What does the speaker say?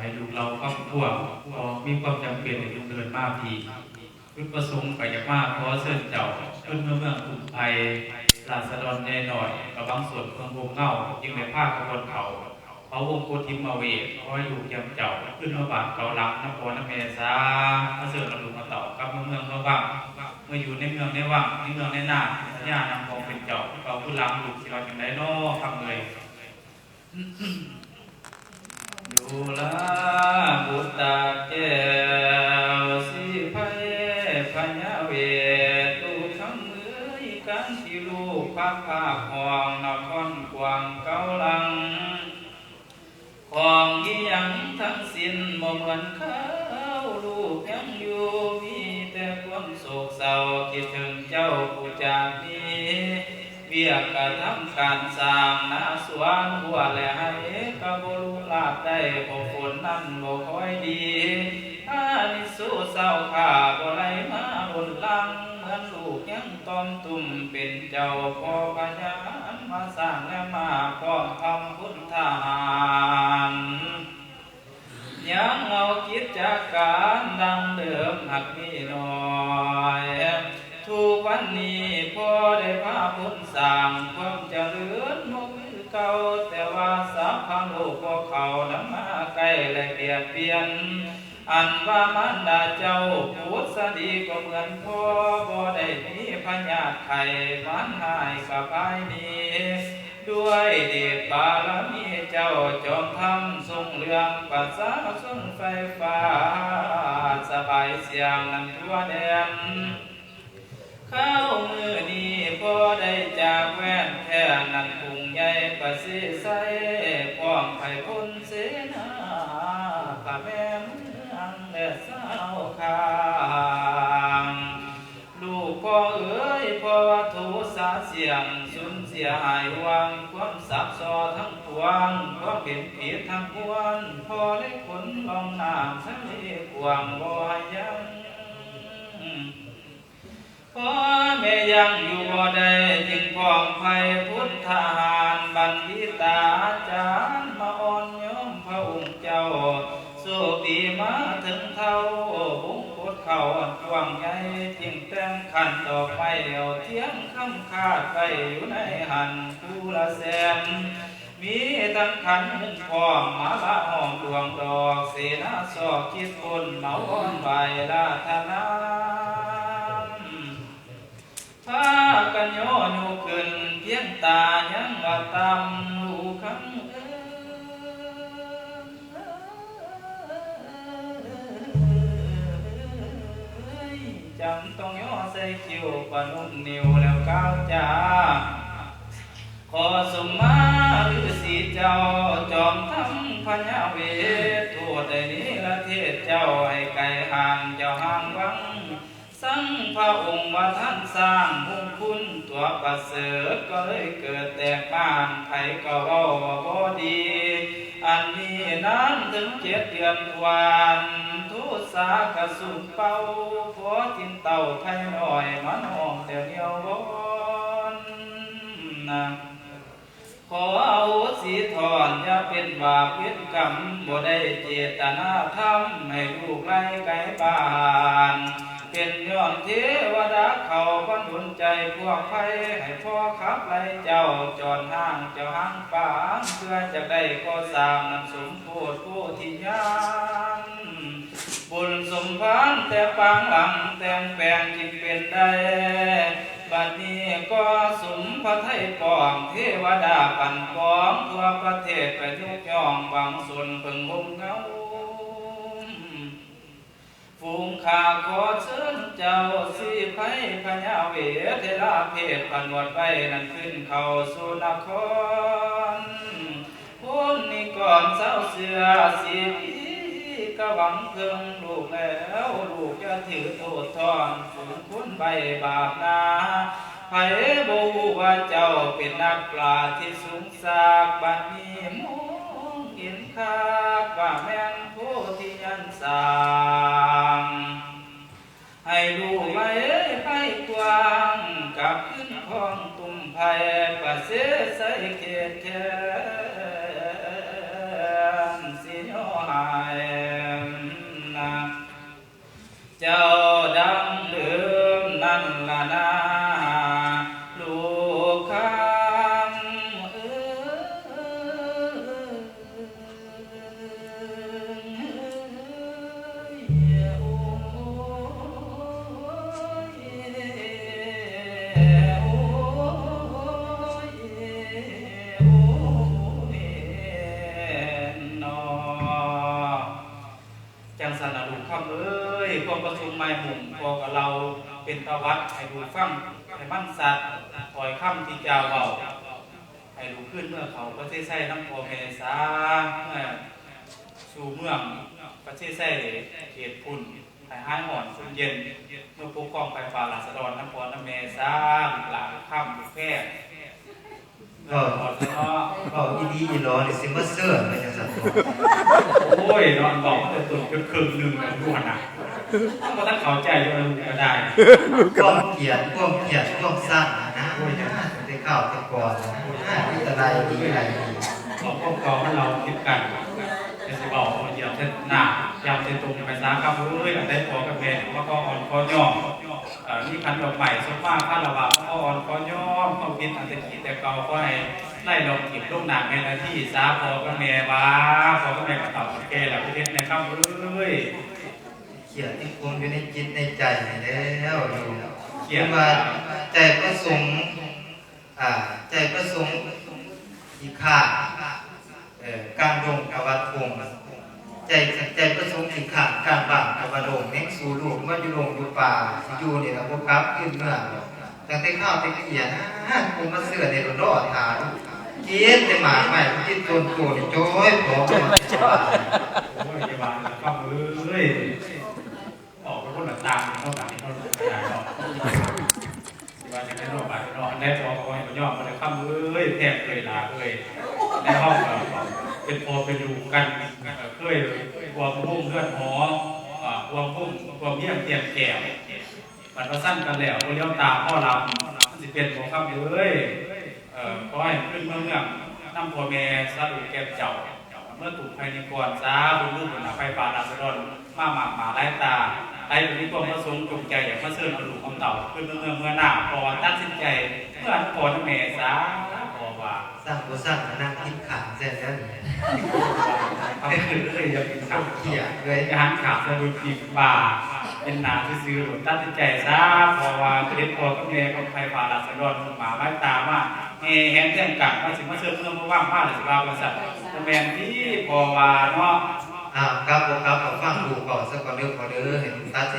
ให้ลูกเราครอบครัวพอมีความจำเป็นในเดินมาพีจุดประสงค์ไปจากมาขอเชิญเจ้าขึ้นเมืองกรุงไทยราษฎรแน่หน่อยกับบางส่วนเมืองวงเงาจึงในภาคขบวนเขาวงโคทิมมาเวทขออยู่ยำเจ้าขึ้นมาบาดเกาลักน้ำพอน้ำเมษามาเสริมระดูมาต่อกับเมืองเขาบ้างเมื่ออยู่ในเมืองในว่างในเมืองในหน้าสัญญานำพองเป็นเจ้าเราผู้ล้างลูกที่เราอย่างไรน้อคำเลยดูลาบุตรแก้วสีไพพญาเวตุคำมือกันที่ลูกพักภาคห้องนครกวางเกาลังของยี่ยังทั้งสิ้นบ่เหมือนเขาลูกยังอยู่มีแต่ความโศกเศร้าคิดถึงเจ้าผู้จากนี้เวียกกระทำการสร้างนาสวนหัวและให้กระบรูลาบได้พอฝนนั้นบ่ค่อยดีถ้านิสู้เศร้าข้าบ่ไหลมาบนลังเหมือนลูกยังต้อมตุ่มเป็นเจ้าพ่อพญามาสร้างและมาป้องทำพุทธหารยังเอากิจการดังเดิมหักมีน้อยทุกวันนี้พอได้พาพ้นสร้างความเจริญมุกเก่าแต่ว่าสัพพังโลกพวกเขานำมาใกล้และเปลี่ยนเปลี่ยนอันว่ามารดาเจ้าพูดสดีก็เหมือนพ่อบ่ได้มีพญาติไข่มันหายกับภายนี้ด้วยเดชบารมีเจ้าจอมทำทรงเรื่องปัสสาวะทรงไฟฟ้าสบายเสียงนั้นทั่วแดนเข้ามือนี้พอได้จากแว่นแค่นั้นคงใหญ่ประสิใสพร้อมไผ่พ้นเสนาข้าแม่เมืองและสาวข้างลูกพ่อเอ๋ยพ่อทูสาเสียงสูญเสียหายวังความสับสอทั้งปวงความเป็นผิดทั้งปวงพ่อได้ขนลองน้ำทะเลกว้างบ่ยังพ่อแม่ยังอยู่บ่ได้จึงพ้องไผ่พุทธหารบัณฑิตาอาจารย์มาอ่อนโยมพระองค์เจ้าโชคดีมาถึงเท่าบุญพุทธเขากว้างใหญ่จึงแต่งขันดอกไม้เอาเทียนคำคาดไปอยู่ในหันผู้ละแสนมีทั้งขันมุ่งพร้อมมาละหอมดวงดอกเสนาสอกคิดคนเมาอ่อนใบลาธนาพากันโยนูขึ้นเพียงตายังว่าตำลูกคำจำต้องย่อใส่คิวปนุ่มนิ้วแล้วก้าวจ้าขอสมมาฤาษีเจ้าจอมทำพญาเวททั่วใดนี้ละเทศเจ้าให้ไกลห่างเจ้าห่างวังสังพระองค์ว่าท่านสร้างมุ่งคุณตัวประเสริฐก็เลยเกิดแตกบ้านไผก็เว้าว่าบ่ดีอันนี้นั้นถึง7 เดือนทวนทุสากระสุนเป่าพอจินเต่าไทยหน่อยมันห้องแต่เดียวบนนะขอเอาสีถอนอย่าเป็นบาปเป็นกรรมบ่ได้เจตนาทำให้ลูกไล่ไก่บ้านเป็นย้อนเทวดาเขาบันดลใจพวกไฟให้พ่อขับไล่เจ้าจอดห้างเจ้าห้างป่าเพื่อจะได้ก่อสร้างนั้นสมโพธิผู้ที่ยานบุญสมพานแต่ปางหลังแต่งแปลงจึงเป็นได้บัดนี้ก็สมพระไทยปองเทวดาปั่นกองทั่วประเทศไปทุกย่องบางส่วนพึงห่มเงาฝูงข้าขอเชิญเจ้าสีไพพญาเวทเทราเพศผนวดไปนั่นขึ้นเข้าสู่นครพ้นนิกรเศร้าเสือสีพีกะหวังเพิ่งลูกแล้วลูกจะถือโทษทอนฝูงคุณใบบาปนาไผบ่ฮู้ว่าเจ้าเป็นนักปราชญ์ที่สูงสากบัดนี้มองเห็นค่าว่าแม่นโพธิยันสร้างให้ลูกไว้ไปกว้างกับขึ้นของตุ่มไผ่ประเสริฐใสเขตแทนสิโยหาย คำเอ้ยความประชุมไม่หุ่มพอกับเราเป็นประวัติให้ดูฟังให้มั่นสัตว์ปล่อยคำที่จะเบาให้ดูขึ้นเมื่อเขาประเทศไทยน้ำพอเมษาเมื่อสู่เมืองประเทศไทยเขตพุ่นให้ห้ายหอนสุ่มเย็นเมื่อปกครองไฟฟ้าราษฎรน้ำพอน้ำเมษาหลายค่ำแพร่ก็ดีอีหลอนี่สิมาเสื้อไม่จังซั่นโอ้ยนอนบอกแต่ตุ่นจนครึ่งนึงแล้วดูหนักก็ต้องเข้าใจว่าก็ได้ความเกลียดความสร้างนะโอ้ยนะได้ข้าวแต่ก่อนนะวิตาลัยดีอะไรดีของพวกเราคิดกันจะสิบอกว่าเหยียบเส้นหน้าเหยียบเส้นตรงไปซ้ำครับเอ้ยได้พอกับแม่ว่าก็อ่อนคอย่อนี่คันดอกใหม่สมมากข้าระบาดอ่อนคอย่อต้องกินอันตะกี้แต่เก่าก็ให้ไล่ลงกิบลูกหนักในหน้าที่สาพอกับแม่ว่าพอกับแม่ก็ตอบแกแล้วพี่เทศนะครับเอ้ยเขียนที่คงอยู่ในจิตในใจแล้วอยู่เขียนว่าใจประสงค์ใจประสงค์อีกขาดการลงกวัดคงใจประสงค์อีกขาดการบังกวัดลงเน้นสู่ลูกว่าอยู่ลงอยู่ป่าอยู่เนี่ยเราพวกครับขึ้นเมื่อตั้งแต่ข้าวแต่เขียนกูมาเสือในรถรอดฐานเกียนแต่หมาใหม่ที่ต้นโกนโจ้ยพอโอ้ยอย่าบ้าครับเอ้ยออกไปคนละตามเข้าตามเข้าใหญ่หรอกว่าจะได้รอบบ่ายรอบได้พอเขาให้มันย่อมาเลยครับเอ้ยแทบเลยลาเลยในห้องเราเป็นพอเป็นดูกันเคยความพุ่งเลื่อนหอความพุ่งความเยี่ยมเตียมแก้วมันก็สั้นกันแล้วเลี้ยวตาพ่อเราสิเป็นของคำเอ้ยก็ให้ขึ้นเมืองน้ำพ่อแม่สะดุแก้มเจ้าเมื่อถูกภายในก่อนซาบุญลูกบุญไฟป่าราษฎรมาหมากหมาไล่ตาไอ้วันนี้ความประสงค์จงใจอยากมาเชิญเอาลูกของเต่าขึ้นเมื่อหน้าพอตัดสินใจเมื่อพอน้ำแม่ซาพอว่าสร้างบุษรานั่งคิดขาเสร็จแล้วเนี่ยเขาคือเลยจะเป็นขาเขี่ยเลยจะหันขาจะดูปีบ่าเป็นหนาซื้อหลุดตัดสินใจซาพอว่าเด็กพอกับแม่กับไฟป่าราษฎรหมาไล่ตาว่าแห่งเรื่องกันมาถึงมาเชิญเมื่อว่างมากหรือสิว่าบริษัทแมนที่พอว่าเนาะครับฟังดูก่อนสักก่อนเรื่องก่อนเห็นตัด